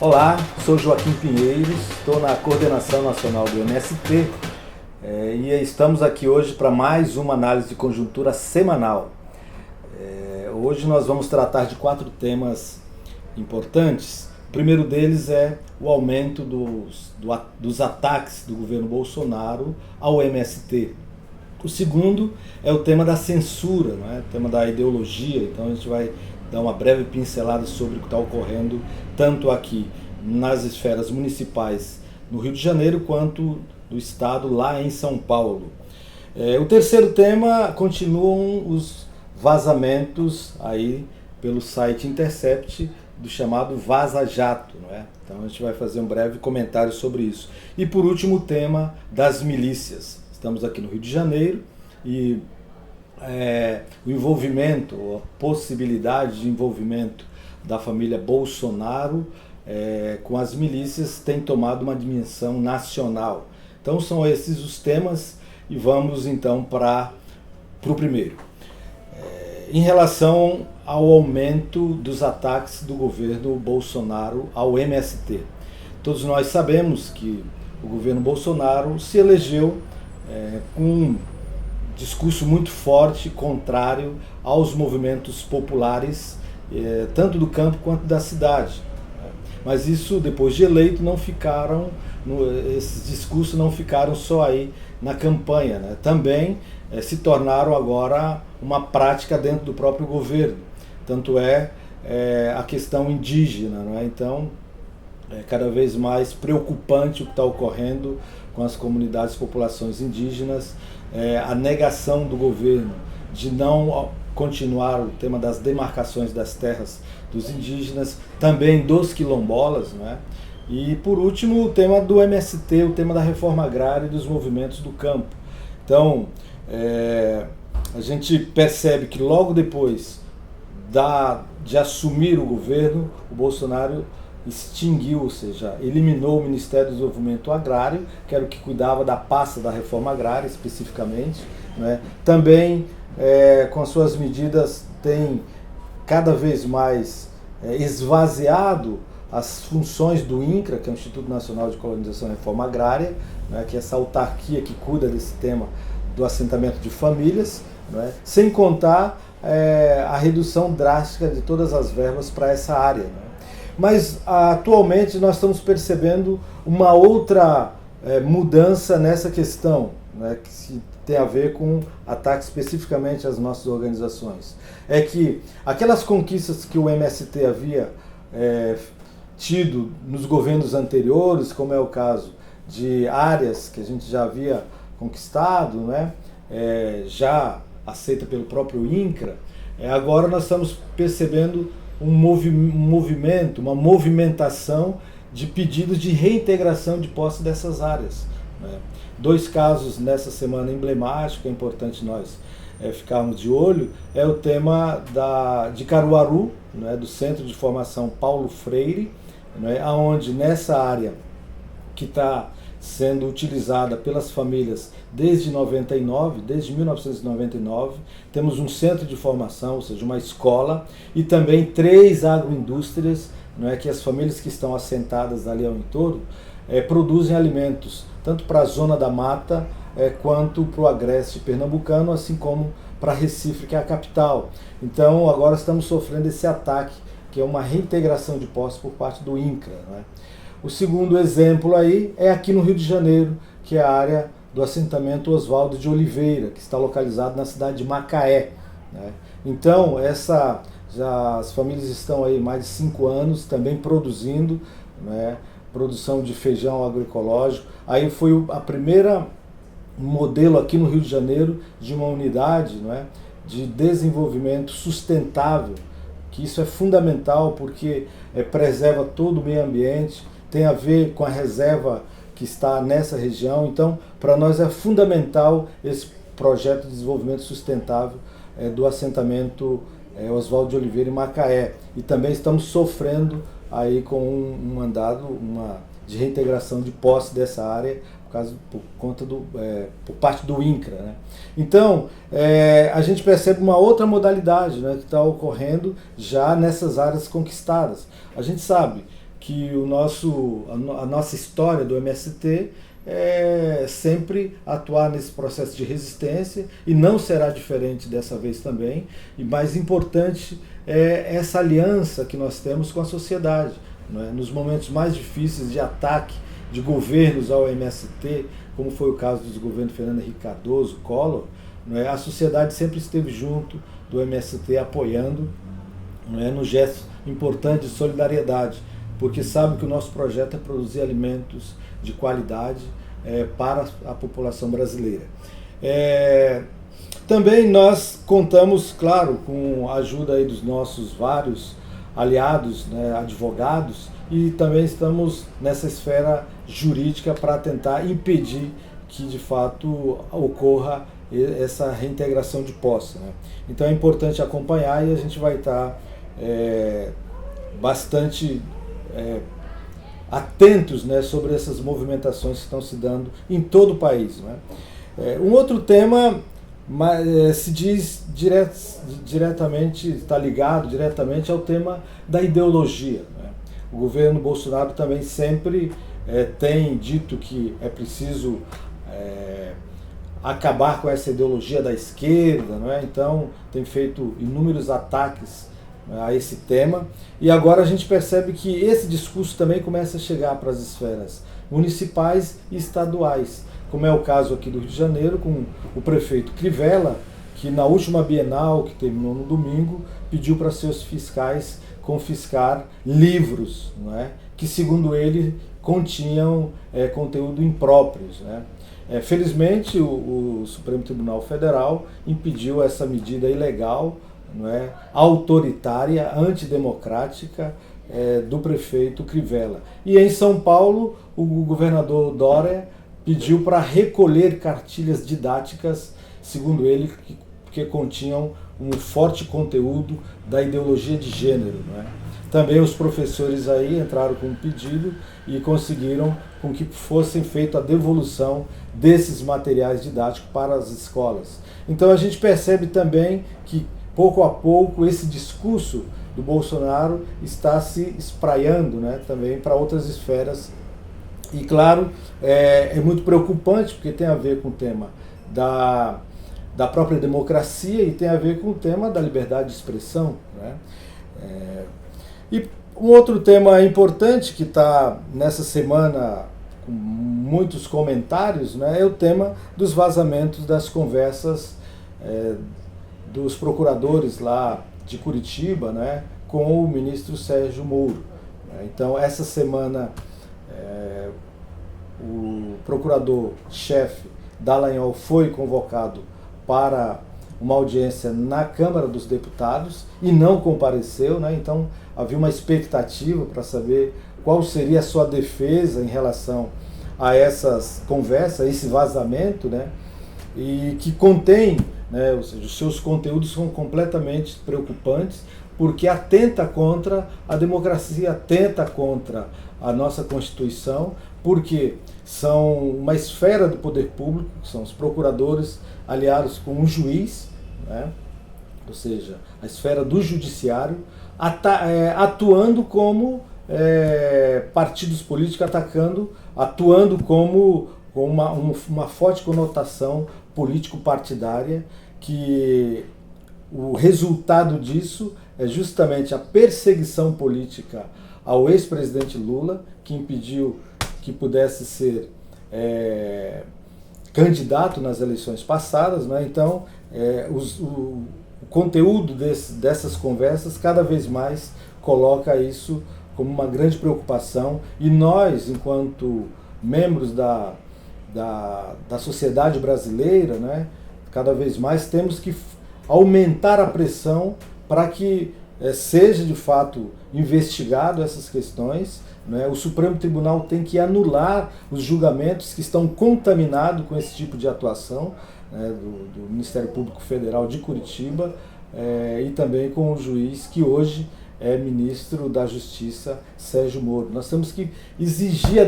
Olá, sou Joaquim Pinheiros, estou na coordenação nacional do MST e estamos aqui hoje para mais uma análise de conjuntura semanal. Hoje nós vamos tratar de 4 temas importantes. O primeiro deles é o aumento dos ataques do governo Bolsonaro ao MST. O segundo é o tema da censura, o tema da ideologia. Então a gente vai dar uma breve pincelada sobre o que está ocorrendo tanto aqui nas esferas municipais no Rio de Janeiro quanto do estado lá em São Paulo. O terceiro tema continuam os vazamentos aí pelo site Intercept do chamado Vaza Jato, Então a gente vai fazer um breve comentário sobre isso. E por último o tema das milícias. Estamos aqui no Rio de Janeiro e o envolvimento, a possibilidade de envolvimento da família Bolsonaro com as milícias tem tomado uma dimensão nacional. Então são esses os temas e vamos então para o primeiro. Em relação ao aumento dos ataques do governo Bolsonaro ao MST. Todos nós sabemos que o governo Bolsonaro se elegeu com um discurso muito forte, contrário aos movimentos populares, tanto do campo quanto da cidade. Mas isso, depois de eleito, esses discursos não ficaram só aí na campanha, Também se tornaram agora uma prática dentro do próprio governo. Tanto a questão indígena, Então, é cada vez mais preocupante o que está ocorrendo com as comunidades e populações indígenas, a negação do governo de não continuar o tema das demarcações das terras dos indígenas, também dos quilombolas, E por último o tema do MST, o tema da reforma agrária e dos movimentos do campo. Então, a gente percebe que logo depois de assumir o governo, o Bolsonaro extinguiu, ou seja, eliminou o Ministério do Desenvolvimento Agrário, que era o que cuidava da pasta da reforma agrária especificamente. Também, com as suas medidas, tem cada vez mais esvaziado as funções do INCRA, que é o Instituto Nacional de Colonização e Reforma Agrária, que é essa autarquia que cuida desse tema do assentamento de famílias, sem contar a redução drástica de todas as verbas para essa área. Mas atualmente nós estamos percebendo uma outra mudança nessa questão, que tem a ver com ataques especificamente às nossas organizações. É que aquelas conquistas que o MST havia tido nos governos anteriores, como é o caso de áreas que a gente já havia conquistado, já aceita pelo próprio INCRA, agora nós estamos percebendo um movimento, uma movimentação de pedidos de reintegração de posse dessas áreas. 2 casos nessa semana emblemáticos, é importante nós ficarmos de olho, é o tema de Caruaru, do Centro de Formação Paulo Freire, onde nessa área que está sendo utilizada pelas famílias desde 1999, temos um centro de formação, ou seja, uma escola, e também 3 agroindústrias, que as famílias que estão assentadas ali ao entorno produzem alimentos, tanto para a zona da mata quanto para o agreste pernambucano, assim como para Recife, que é a capital. Então agora estamos sofrendo esse ataque, que é uma reintegração de posse por parte do INCRA. O segundo exemplo aí é aqui no Rio de Janeiro, que é a área do assentamento Oswaldo de Oliveira, que está localizado na cidade de Macaé. Então, as famílias estão aí mais de 5 anos também produzindo, produção de feijão agroecológico. Aí foi a primeira modelo aqui no Rio de Janeiro de uma unidade de desenvolvimento sustentável, que isso é fundamental porque preserva todo o meio ambiente, tem a ver com a reserva que está nessa região. Então, para nós é fundamental esse projeto de desenvolvimento sustentável do assentamento Oswaldo de Oliveira em Macaé. E também estamos sofrendo aí com um mandado de reintegração de posse dessa área por parte do INCRA. Então, a gente percebe uma outra modalidade que está ocorrendo já nessas áreas conquistadas. A gente sabe que a nossa história do MST é sempre atuar nesse processo de resistência, e não será diferente dessa vez também. E mais importante é essa aliança que nós temos com a sociedade, não é? Nos momentos mais difíceis de ataque de governos ao MST, como foi o caso dos governos Fernando Henrique Cardoso, Collor, não é? A sociedade sempre esteve junto do MST, apoiando, não é? No gesto importante de solidariedade, porque sabe que o nosso projeto é produzir alimentos de qualidade para a população brasileira. Também nós contamos, claro, com a ajuda aí dos nossos vários aliados, né, advogados, e também estamos nessa esfera jurídica para tentar impedir que de fato ocorra essa reintegração de posse, né? Então é importante acompanhar, e a gente vai estar bastante atentos, né, sobre essas movimentações que estão se dando em todo o país, né? Um outro tema se diz diretamente, está ligado diretamente ao tema da ideologia, né? O governo Bolsonaro também sempre tem dito que é preciso acabar com essa ideologia da esquerda, não é? Então tem feito inúmeros ataques a esse tema, e agora a gente percebe que esse discurso também começa a chegar para as esferas municipais e estaduais, como é o caso aqui do Rio de Janeiro, com o prefeito Crivella, que na última Bienal, que terminou no domingo, pediu para seus fiscais confiscar livros, não é? Que, segundo ele, continham conteúdo impróprios, né? Felizmente, o Supremo Tribunal Federal impediu essa medida ilegal, não é? Autoritária, antidemocrática do prefeito Crivella. E em São Paulo, o governador Dória pediu para recolher cartilhas didáticas, segundo ele, que continham um forte conteúdo da ideologia de gênero, não é? Também os professores aí entraram com um pedido e conseguiram com que fosse feita a devolução desses materiais didáticos para as escolas. Então a gente percebe também que, pouco a pouco, esse discurso do Bolsonaro está se espraiando, né, também para outras esferas. E claro, é muito preocupante, porque tem a ver com o tema da própria democracia e tem a ver com o tema da liberdade de expressão, né? E um outro tema importante que está nessa semana com muitos comentários, né, é o tema dos vazamentos das conversas dos procuradores lá de Curitiba, né, com o ministro Sérgio Moro. Então, essa semana, o procurador-chefe Dallagnol foi convocado para uma audiência na Câmara dos Deputados e não compareceu, né? Então havia uma expectativa para saber qual seria a sua defesa em relação a essas conversas, a esse vazamento, né? E que contém, né, ou seja, os seus conteúdos são completamente preocupantes, porque atenta contra a democracia, atenta contra a nossa Constituição, porque são uma esfera do poder público, que são os procuradores aliados com um juiz, né? Ou seja, a esfera do judiciário, atuando como partidos políticos, atuando como uma forte conotação político-partidária, que o resultado disso é justamente a perseguição política ao ex-presidente Lula, que impediu que pudesse ser candidato nas eleições passadas, né? Então, o conteúdo dessas conversas cada vez mais coloca isso como uma grande preocupação, e nós, enquanto membros da sociedade brasileira, né, cada vez mais temos que aumentar a pressão para que seja de fato investigado essas questões, né? O Supremo Tribunal tem que anular os julgamentos que estão contaminados com esse tipo de atuação, né, do Ministério Público Federal de Curitiba, e também com o juiz que hoje é ministro da Justiça, Sérgio Moro. Nós temos que exigir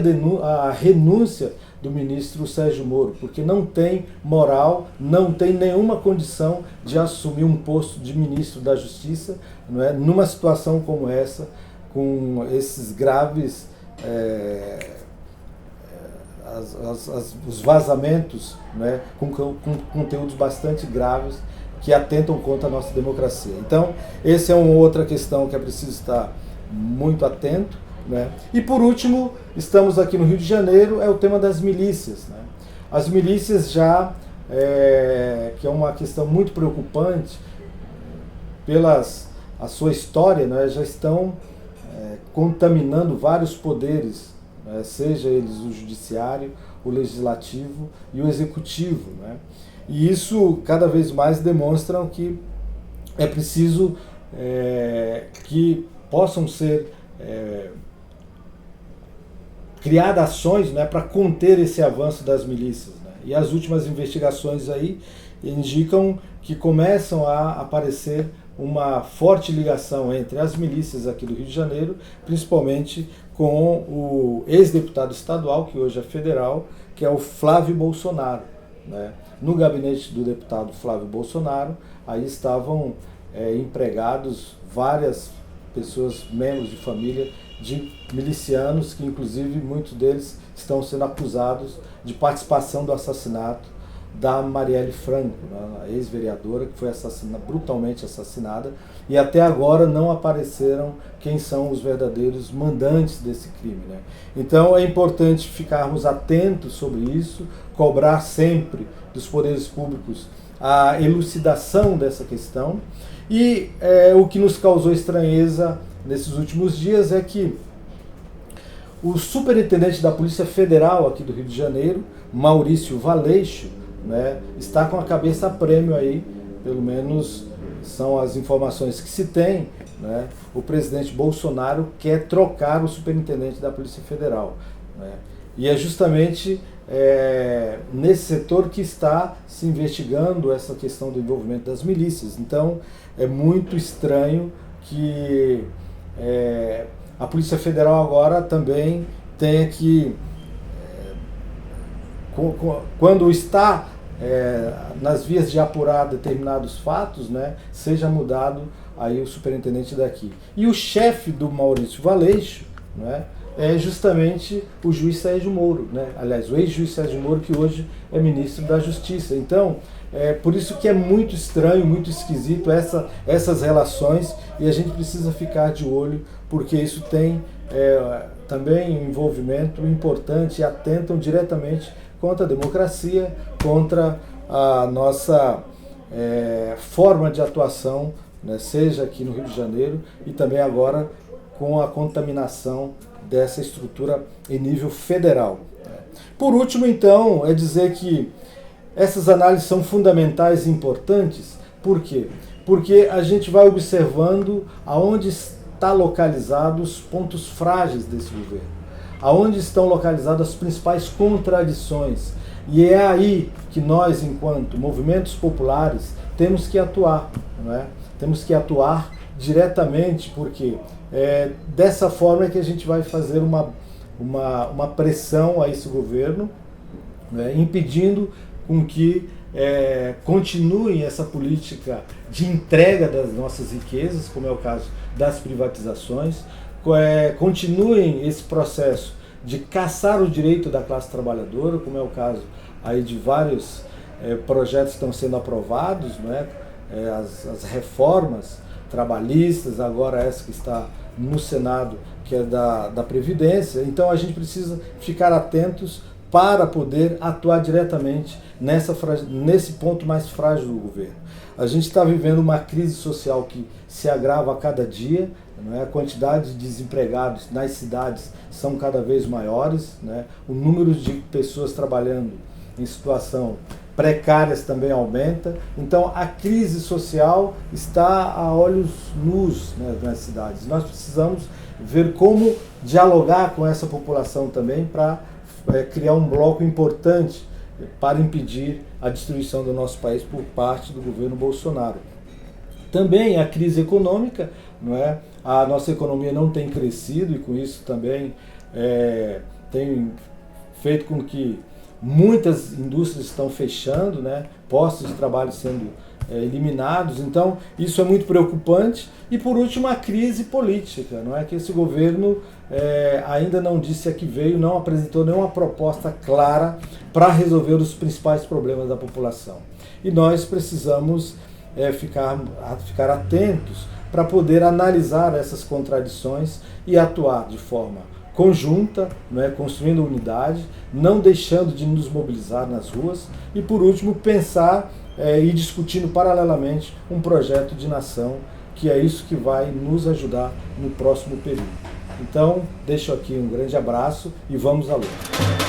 a renúncia do ministro Sérgio Moro, porque não tem moral, não tem nenhuma condição de assumir um posto de ministro da Justiça, não é, numa situação como essa, com esses graves os vazamentos, né, com conteúdos bastante graves que atentam contra a nossa democracia. Então, essa é uma outra questão que é preciso estar muito atento, né? E por último, estamos aqui no Rio de Janeiro, é o tema das milícias, né? As milícias já, que é uma questão muito preocupante, a sua história, né, já estão contaminando vários poderes, né, seja eles o judiciário, o legislativo e o executivo, né? E isso cada vez mais demonstra que é preciso que possam ser criadas ações, né, para conter esse avanço das milícias, né? E as últimas investigações aí indicam que começam a aparecer uma forte ligação entre as milícias aqui do Rio de Janeiro, principalmente com o ex-deputado estadual, que hoje é federal, que é o Flávio Bolsonaro, né? No gabinete do deputado Flávio Bolsonaro, aí estavam empregados várias pessoas, membros de família de milicianos, que inclusive muitos deles estão sendo acusados de participação do assassinato da Marielle Franco, né, a ex-vereadora que foi brutalmente assassinada, e até agora não apareceram quem são os verdadeiros mandantes desse crime, né? Então é importante ficarmos atentos sobre isso, cobrar sempre dos poderes públicos a elucidação dessa questão. E o que nos causou estranheza nesses últimos dias é que o superintendente da Polícia Federal aqui do Rio de Janeiro, Maurício Valeixo, né, está com a cabeça a prêmio aí, pelo menos são as informações que se tem, né? O presidente Bolsonaro quer trocar o superintendente da Polícia Federal, né? E é justamente nesse setor que está se investigando essa questão do envolvimento das milícias. Então é muito estranho que a Polícia Federal agora também tenha que, quando está nas vias de apurar determinados fatos, né, seja mudado aí o superintendente daqui. E o chefe do Maurício Valeixo, né, é justamente o juiz Sérgio Moro, né? Aliás, o ex-juiz Sérgio Moro, que hoje é ministro da Justiça. Então, por isso que é muito estranho, muito esquisito essas relações, e a gente precisa ficar de olho, porque isso tem também um envolvimento importante e atentam diretamente contra a democracia, contra a nossa forma de atuação, né, seja aqui no Rio de Janeiro e também agora com a contaminação dessa estrutura em nível federal. Por último, então, é dizer que essas análises são fundamentais e importantes. Por quê? Porque a gente vai observando aonde está localizados os pontos frágeis desse governo, aonde estão localizadas as principais contradições. E é aí que nós, enquanto movimentos populares, temos que atuar, não é? Temos que atuar diretamente, porque dessa forma é que a gente vai fazer uma pressão a esse governo, né, impedindo com que continue essa política de entrega das nossas riquezas, como é o caso das privatizações, continuem esse processo de caçar o direito da classe trabalhadora, como é o caso aí de vários projetos que estão sendo aprovados, né, as reformas trabalhistas, agora essa que está no Senado, que é da Previdência. Então a gente precisa ficar atentos para poder atuar diretamente nesse ponto mais frágil do governo. A gente está vivendo uma crise social que se agrava a cada dia, né? A quantidade de desempregados nas cidades são cada vez maiores, né? O número de pessoas trabalhando em situação precárias também aumenta. Então a crise social está a olhos nus, né, nas cidades. Nós precisamos ver como dialogar com essa população também para criar um bloco importante para impedir a destruição do nosso país por parte do governo Bolsonaro. Também a crise econômica, não é? A nossa economia não tem crescido e com isso também tem feito com que muitas indústrias estão fechando, né? Postos de trabalho sendo eliminados. Então isso é muito preocupante. E por último, a crise política, não é que esse governo ainda não disse a que veio, não apresentou nenhuma proposta clara para resolver os principais problemas da população. E nós precisamos ficar atentos para poder analisar essas contradições e atuar de forma conjunta, construindo unidade, não deixando de nos mobilizar nas ruas e, por último, pensar e discutindo paralelamente um projeto de nação, que é isso que vai nos ajudar no próximo período. Então, deixo aqui um grande abraço e vamos à luta.